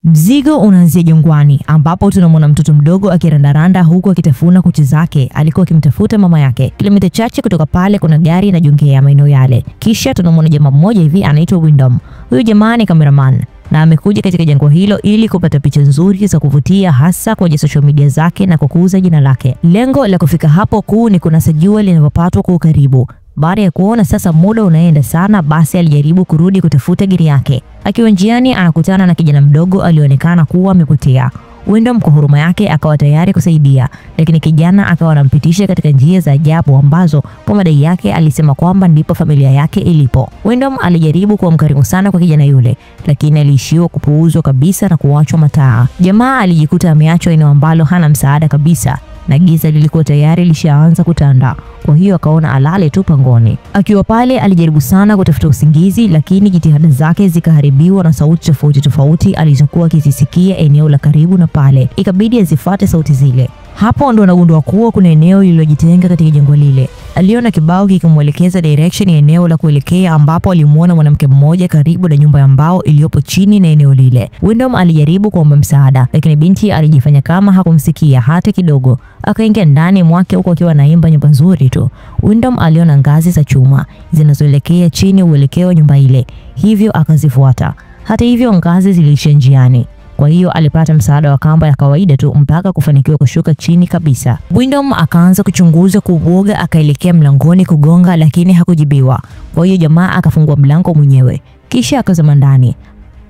Mzigo unaanzia jangwani ambapo tunamwona mtoto mdogo akirandaranda huku akitafuna kucha zake. Alikuwa akimtafuta mama yake. Kilomita chache kutoka pale kuna gari inajongea maeneo yale. Kisha tunamwona jamaa mmoja hivi anaitwa Wyndham. Huyu jamaa ni cameraman na amekuja katika jangwa hilo ili kupata picha nzuri za kuvutia hasa kwenye social media zake na kukuza jina lake. Lengo la kufika hapo kuu ni kunasa jua linalopatwa kwa karibu. Baada ya kuona sasa muda unaenda sana, basi alijaribu kurudi kutafuta gari yake. Akiwa njiani anakutana na kijana mdogo alionekana kuwa amepotea. Wyndham kwa huruma yake akawa tayari kusaidia, lakini kijana akawa anampitisha katika njia za ajabu ambazo kwa madai yake alisema kwamba ndipo familia yake ilipo. Wyndham alijaribu kuwa mkarimu sana kwa kijana yule, lakini aliishiwa kupuuzwa kabisa na kuachwa mataa. Jamaa alijikuta ameachwa eneo ambalo hana msaada kabisa na giza lilikuwa tayari lishaanza kutanda. Kwa hiyo akaona alale tu pangoni. Akiwa pale alijaribu sana kutafuta usingizi, lakini jitihada zake zikaharibiwa na sauti tofauti alizokuwa akizisikia eneo la karibu na pale. Ikabidi azifuate sauti zile. Hapo ndo anagundua kuwa kuna eneo lililojitenga katika jangwa lile. Aliona kibao kikimwelekeza direction ya eneo la kuelekea ambapo alimuona mwanamke mmoja karibu na nyumba ya mbao iliyopo chini na eneo lile. Wyndham alijaribu kuomba msaada, lakini binti alijifanya kama hakumsikia hata kidogo. Akaingia ndani mwake huko akiwa anaimba nyimbo nzuri tu. Wyndham aliona ngazi za chuma zinazoelekea chini uelekeo wa nyumba ile, hivyo akazifuata. Hata hivyo ngazi ziliishia njiani. Kwa hiyo alipata msaada wa kamba ya kawaida tu mpaka kufanikiwa kushuka chini kabisa. Wyndham akaanza kuchunguza kwa uoga, akaelekea mlangoni kugonga lakini hakujibiwa. Kwa hiyo jamaa akafungua mlango mwenyewe, kisha akazama ndani.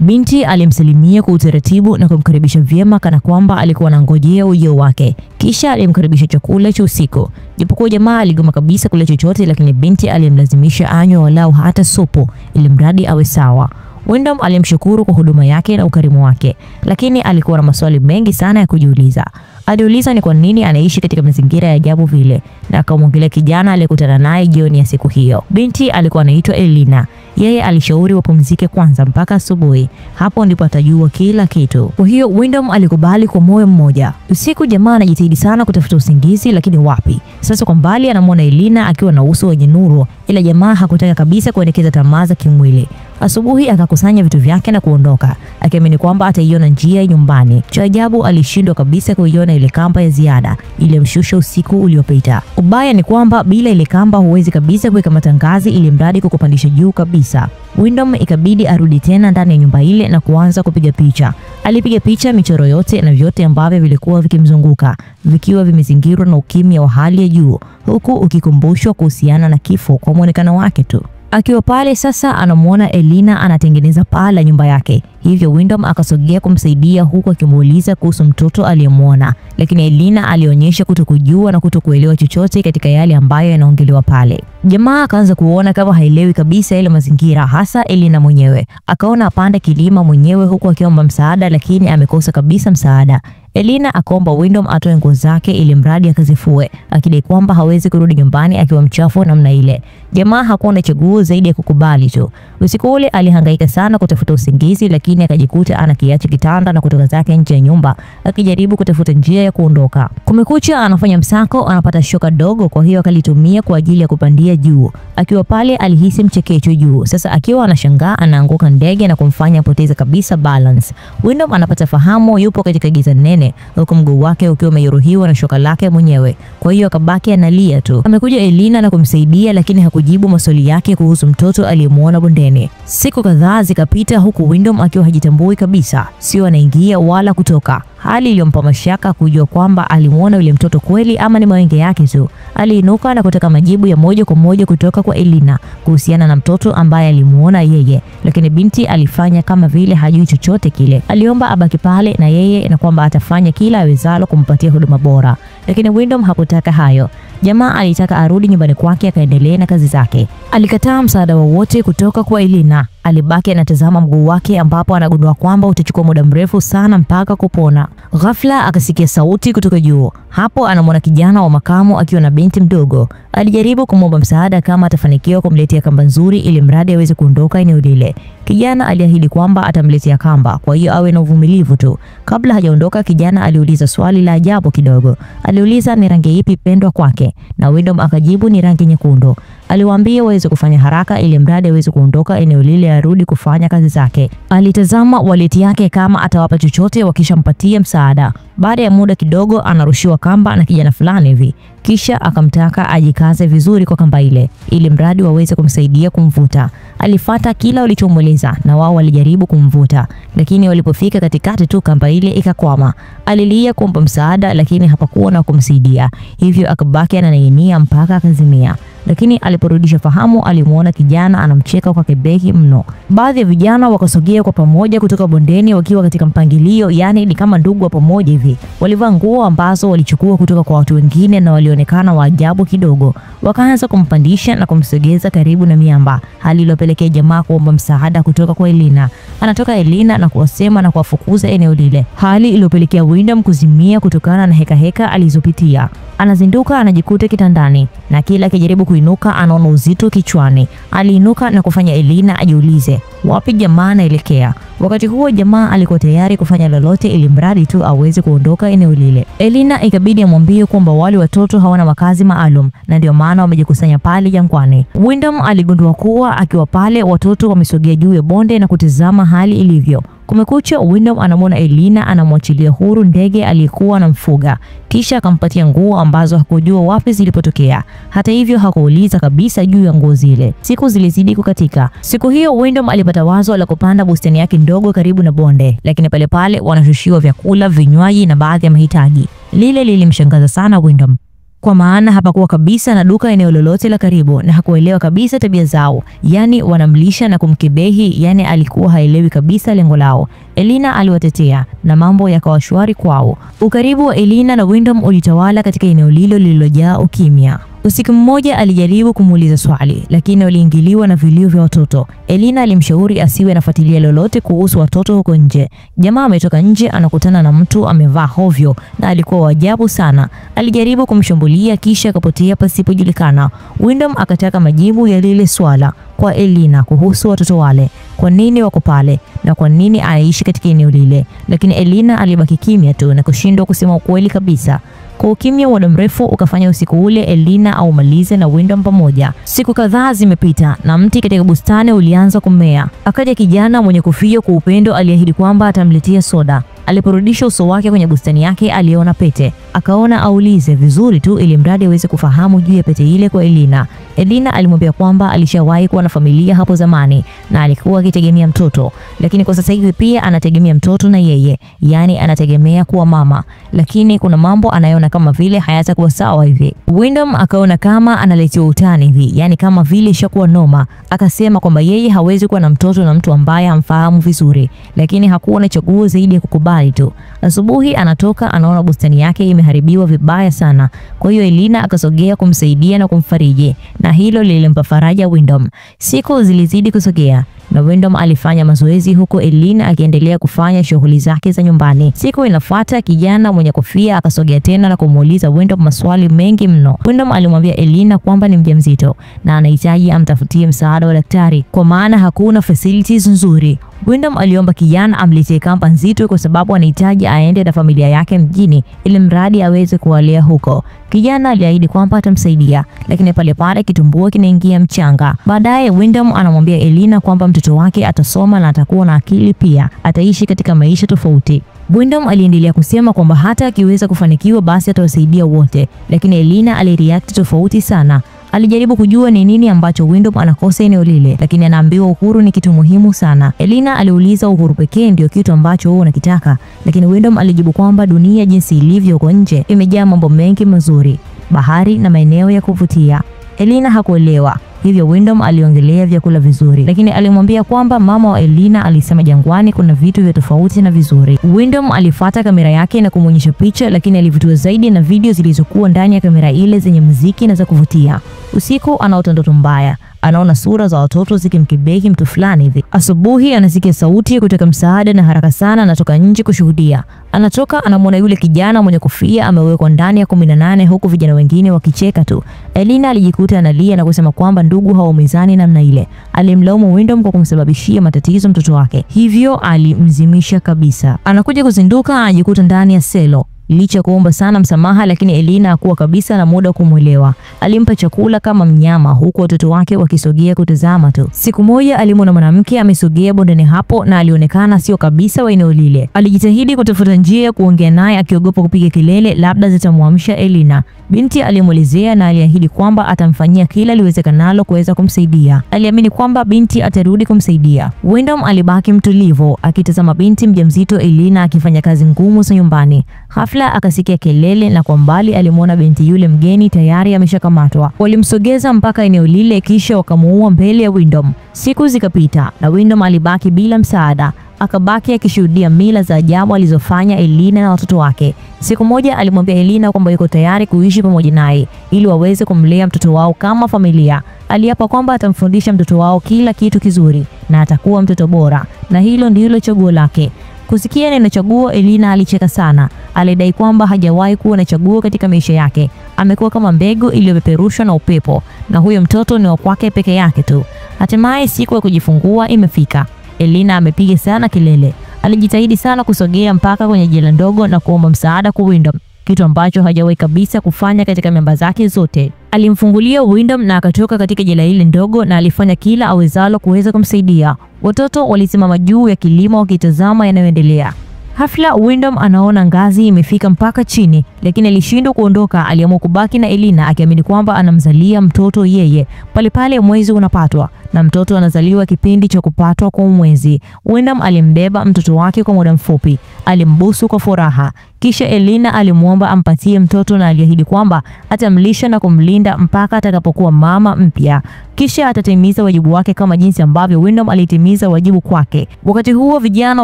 Binti alimsalimia kwa utaratibu na kumkaribisha vyema kana kwamba alikuwa anangojea ujio wake. Kisha alimkaribisha chakula cha usiku. Japokuwa jamaa aligoma kabisa kula chochote, lakini binti alimlazimisha anywe walau hata supu ili mradi awe sawa. Wyndham alimshukuru kwa huduma yake na ukarimu wake, lakini alikuwa na maswali mengi sana ya kujiuliza. Aliuliza ni kwa nini anaishi katika mazingira ya ajabu vile, na akamwongelea kijana aliyekutana naye jioni ya siku hiyo. Binti alikuwa anaitwa Elina. Yeye alishauri wapumzike kwanza mpaka asubuhi. Hapo ndipo atajua kila kitu. Kwa hiyo Wyndham alikubali kwa moyo mmoja. Usiku jamaa anajitahidi sana kutafuta usingizi, lakini wapi. Sasa kwa mbali anamwona Elina akiwa na uso wenye nuru, ila jamaa hakutaka kabisa kuelekeza tamaa za kimwili. Asubuhi akakusanya vitu vyake na kuondoka, akiamini kwamba ataiona njia nyumbani. Cha ajabu alishindwa kabisa kuiona ile kamba ya ziada iliyomshusha usiku uliopita. Ubaya ni kwamba bila ile kamba huwezi kabisa kuweka matangazi ili mradi kukupandisha juu kabisa. Wyndham ikabidi arudi tena ndani ya nyumba ile na kuanza kupiga picha. Alipiga picha michoro yote na vyote ambavyo vilikuwa vikimzunguka, vikiwa vimezingirwa na ukimya wa hali ya juu, huku ukikumbushwa kuhusiana na kifo kwa muonekano wake tu. Akiwa pale sasa anamuona Elina anatengeneza paa la nyumba yake. Hivyo Wyndham akasogea kumsaidia huku akimuuliza kuhusu mtoto aliyemuona, lakini Elina alionyesha kutokujua na kutokuelewa chochote katika yale ambayo yanaongelewa pale. Jamaa akaanza kuona kama haelewi kabisa ile mazingira, hasa Elina mwenyewe. Akaona apande kilima mwenyewe huku akiomba msaada, lakini amekosa kabisa msaada. Elina akaomba Wyndham atoe nguo zake ili mradi akazifue, akidai kwamba hawezi kurudi nyumbani akiwa mchafu namna ile. Jamaa hakuwa na chaguo zaidi ya kukubali tu. Usiku ule alihangaika sana kutafuta usingizi, lakini akajikuta anakiacha kitanda na kutoka zake nje ya nyumba akijaribu kutafuta njia ya kuondoka. Kumekucha anafanya msako, anapata shoka dogo, kwa hiyo akalitumia kwa ajili ya kupandia juu. Akiwa pale alihisi mchekecho juu. Sasa akiwa anashangaa anaanguka ndege na kumfanya apoteze kabisa balance. Wyndham anapata fahamu yupo katika giza nene, huku mguu wake ukiwa umejeruhiwa na shoka lake mwenyewe. Kwa hiyo akabaki analia tu. Amekuja Elina na kumsaidia, lakini hakujibu maswali yake kuhusu mtoto aliyemuona bondeni. Siku kadhaa zikapita huku Wyndham akiwa hajitambui kabisa, sio anaingia wala kutoka. Hali iliyompa mashaka kujua kwamba alimuona yule mtoto kweli ama ni mawenge yake tu. Aliinuka na kutaka majibu ya moja kwa moja kutoka kwa Elina kuhusiana na mtoto ambaye alimuona yeye, lakini binti alifanya kama vile hajui chochote kile. Aliomba abaki pale na yeye na kwamba atafanya kila awezalo kumpatia huduma bora, lakini Wyndham hakutaka hayo. Jamaa alitaka arudi nyumbani kwake akaendelee na kazi zake. Alikataa msaada wowote kutoka kwa Elina. Alibaki anatazama mguu wake ambapo anagundua kwamba utachukua muda mrefu sana mpaka kupona. Ghafla akasikia sauti kutoka juu. Hapo anamwona kijana wa makamu akiwa na binti mdogo. Alijaribu kumwomba msaada kama atafanikiwa kumletea kamba nzuri ili mradi aweze kuondoka eneo lile. Kijana aliahidi kwamba atamletea kamba, kwa hiyo awe na uvumilivu tu. Kabla hajaondoka, kijana aliuliza swali la ajabu kidogo. Aliuliza ni rangi ipi pendwa kwake, na Wyndham akajibu ni rangi nyekundu. Aliwaambia waweze kufanya haraka ili mradi aweze kuondoka eneo lile arudi kufanya kazi zake. Alitazama waleti yake kama atawapa chochote wakishampatia msaada. Baada ya muda kidogo anarushiwa kamba na kijana fulani hivi. Kisha akamtaka ajikaze vizuri kwa kamba ile ili mradi waweze kumsaidia kumvuta. Alifuata kila walichomweleza na wao walijaribu kumvuta, lakini walipofika katikati tu kamba ile ikakwama. Alilia kuomba msaada lakini hapakuwa na kumsaidia. Hivyo akabaki ananing'inia mpaka akazimia. Lakini aliporudisha fahamu alimuona kijana anamcheka kwa kebeki mno. Baadhi ya vijana wakasogea kwa pamoja kutoka bondeni wakiwa katika mpangilio, yani ni kama ndugu wa pamoja hivi. Walivaa nguo ambazo walichukua kutoka kwa watu wengine na walionekana wa ajabu kidogo. Wakaanza kumpandisha na kumsogeza karibu na miamba, hali iliyopelekea jamaa kuomba msaada kutoka kwa Elina. Anatoka Elina na kuwasema na kuwafukuza eneo lile, hali iliyopelekea Wyndham kuzimia kutokana na heka alizopitia. Anazinduka anajikuta kitandani na kila akijaribu kuinuka anaona uzito kichwani. Aliinuka na kufanya Elina ajiulize wapi jamaa anaelekea. Wakati huo jamaa alikuwa tayari kufanya lolote ili mradi tu aweze kuondoka eneo lile. Elina ikabidi amwambie kwamba wale watoto hawana makazi maalum na ndio maana wamejikusanya pale jangwani. Wyndham aligundua kuwa akiwa pale watoto wamesogea juu ya bonde na kutazama hali ilivyo. Kumekucha, Wyndham anamwona Elina anamwachilia huru ndege aliyekuwa anamfuga. Kisha akampatia nguo ambazo hakujua wapi zilipotokea. Hata hivyo hakuuliza kabisa juu ya nguo zile. Siku zilizidi kukatika. Siku hiyo Wyndham alipata wazo la kupanda bustani yake ndogo karibu na bonde, lakini pale wanashushiwa vyakula, vinywaji na baadhi ya mahitaji. Lile lilimshangaza sana Wyndham, kwa maana hapakuwa kabisa na duka eneo lolote la karibu na hakuelewa kabisa tabia zao. Yani wanamlisha na kumkebehi, yani alikuwa haelewi kabisa lengo lao. Elina aliwatetea na mambo yakawa shwari kwao. Ukaribu wa Elina na Wyndham ulitawala katika eneo lilo lililojaa ukimya. Usiku mmoja alijaribu kumuuliza swali lakini waliingiliwa na vilio vya watoto. Elina alimshauri asiwe anafuatilia lolote kuhusu watoto huko nje. Jamaa ametoka nje anakutana na mtu amevaa hovyo na alikuwa wa ajabu sana. Alijaribu kumshambulia kisha akapotea pasipojulikana. Wyndham akataka majibu ya lile swala kwa Elina kuhusu watoto wale. Kwa nini wako pale na kwa nini aishi katika eneo lile? Lakini Elina alibaki kimya tu na kushindwa kusema ukweli kabisa. Kwa ukimya wa muda mrefu ukafanya usiku ule Elina aumalize na Wyndham pamoja. Siku kadhaa zimepita na mti katika bustani ulianza kumea. Akaja kijana mwenye kofia kwa upendo aliahidi kwamba atamletea soda. Aliporudisha uso wake kwenye bustani yake aliona pete. Akaona aulize vizuri tu ili mradi aweze kufahamu juu ya pete ile kwa Elina. Elina alimwambia kwamba alishawahi kuwa na familia hapo zamani na alikuwa akitegemea mtoto, lakini kwa sasa hivi pia anategemea mtoto na yeye, yani anategemea kuwa mama, lakini kuna mambo anayoona kama vile hayatakuwa sawa hivi. Wyndham akaona kama analetea utani hivi, yani kama vile ishakuwa noma. Akasema kwamba yeye hawezi kuwa na mtoto na mtu ambaye hamfahamu vizuri, lakini hakuwa na chaguo zaidi ya kukubali tu. Asubuhi anatoka anaona bustani yake imeharibiwa vibaya sana. Kwa hiyo Elina akasogea kumsaidia na kumfariji, na hilo lilimpa faraja Wyndham. Siku zilizidi kusogea na Wyndham alifanya mazoezi huko Elina akiendelea kufanya shughuli zake za nyumbani. Siku inafuata kijana mwenye kofia akasogea tena na kumuuliza Wyndham maswali mengi mno. Wyndham alimwambia Elina kwamba ni mjamzito na anahitaji amtafutie msaada wa daktari kwa maana hakuna facilities nzuri. Wyndham aliomba kijana amletee kamba nzito kwa sababu anahitaji aende na familia yake mjini ili mradi aweze kuwalea huko. Kijana aliahidi kwamba atamsaidia, lakini pale kitumbua kinaingia mchanga. Baadaye Wyndham anamwambia Elina kwamba mtoto wake atasoma na atakuwa na akili pia, ataishi katika maisha tofauti. Wyndham aliendelea kusema kwamba hata akiweza kufanikiwa basi atawasaidia wote, lakini Elina alireact tofauti sana. Alijaribu kujua ni nini ambacho Wyndham anakosa eneo lile, lakini anaambiwa uhuru ni kitu muhimu sana. Elina aliuliza uhuru pekee ndio kitu ambacho wewe unakitaka, lakini Wyndham alijibu kwamba dunia jinsi ilivyo huko nje imejaa mambo mengi mazuri, bahari na maeneo ya kuvutia. Elina hakuelewa. Hivyo Wyndham aliongelea vyakula vizuri, lakini alimwambia kwamba mama wa Elina alisema jangwani kuna vitu vya tofauti na vizuri. Wyndham alifuata kamera yake na kumuonyesha picha, lakini alivutiwa zaidi na video zilizokuwa ndani ya kamera ile zenye muziki na za kuvutia. Usiku anaota ndoto mbaya. Anaona sura za watoto zikimkebeki mtu fulani hivi. Asubuhi anasikia sauti kutoka msaada na haraka sana anatoka nje kushuhudia. Anatoka anamwona yule kijana mwenye kofia amewekwa ndani ya 18 huku vijana wengine wakicheka tu. Elina alijikuta analia na kusema kwamba ndugu hawaumizani namna ile. Alimlaumu Wyndham kwa kumsababishia matatizo mtoto wake. Hivyo alimzimisha kabisa. Anakuja kuzinduka anajikuta ndani ya selo. Licha kuomba sana msamaha, lakini Elina hakuwa kabisa na muda kumuelewa. Alimpa chakula kama mnyama, huku watoto wake wakisogea kutazama tu. Siku moja alimwona mwanamke amesogea bondeni hapo na alionekana sio kabisa wa eneo lile. Alijitahidi kutafuta njia ya kuongea naye, akiogopa kupiga kelele labda zitamwamsha Elina. Binti alimuelezea na aliahidi kwamba atamfanyia kila liwezekanalo kuweza kumsaidia. Aliamini kwamba binti atarudi kumsaidia. Wyndham alibaki mtulivu akitazama binti mjamzito Elina akifanya kazi ngumu za nyumbani. Ghafla akasikia kelele na kwa mbali alimwona binti yule mgeni tayari ameshakamatwa. Walimsogeza mpaka eneo lile kisha wakamuua mbele ya Wyndham. Siku zikapita na Wyndham alibaki bila msaada. Akabaki akishuhudia mila za ajabu alizofanya Elina na watoto wake. Siku moja alimwambia Elina kwamba yuko tayari kuishi pamoja naye ili waweze kumlea mtoto wao kama familia. Aliapa kwamba atamfundisha mtoto wao kila kitu kizuri na atakuwa mtoto bora, na hilo ndilo chaguo lake. Kusikia neno chaguo, Elina alicheka sana. Alidai kwamba hajawahi kuwa na chaguo katika maisha yake. Amekuwa kama mbegu iliyopeperushwa na upepo, na huyo mtoto ni wa kwake peke yake tu. Hatimaye siku ya kujifungua imefika. Elina amepiga sana kelele. Alijitahidi sana kusogea mpaka kwenye jela ndogo na kuomba msaada kwa Wyndham, kitu ambacho hajawahi kabisa kufanya katika mimba zake zote. Alimfungulia Wyndham na akatoka katika jela ile ndogo na alifanya kila awezalo kuweza kumsaidia. Watoto walisimama juu ya kilima wakitazama yanayoendelea. Hafla Wyndham anaona ngazi imefika mpaka chini, lakini alishindwa kuondoka. Aliamua kubaki na Elina akiamini kwamba anamzalia mtoto yeye. Pale mwezi unapatwa na mtoto anazaliwa kipindi cha kupatwa kwa mwezi. Wyndham alimbeba mtoto wake kwa muda mfupi, alimbusu kwa furaha. Kisha Elina alimuomba ampatie mtoto na aliahidi kwamba atamlisha na kumlinda mpaka atakapokuwa mama mpya. Kisha atatimiza wajibu wake kama jinsi ambavyo Wyndham alitimiza wajibu kwake. Wakati huo vijana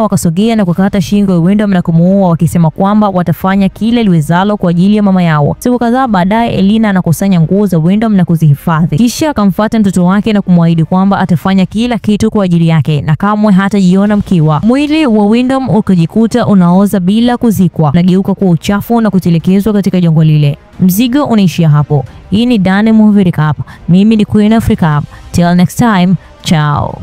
wakasogea na kukata shingo ya Wyndham na kumuua, wakisema kwamba watafanya kile liwezalo kwa ajili ya mama yao. Siku kadhaa baadaye Elina anakusanya nguo za Wyndham na kuzihifadhi. Kisha akamfuata mtoto wake na kumwahidi kwamba atafanya kila kitu kwa ajili yake na kamwe hatajiona mkiwa. Mwili wa Wyndham ukajikuta unaoza bila kuzikwa, nageuka kuwa uchafu na kutelekezwa katika jangwa lile. Mzigo unaishia hapo. Hii ni Dane Movie Recap. Mimi ni Queen Africa. Till next time, ciao.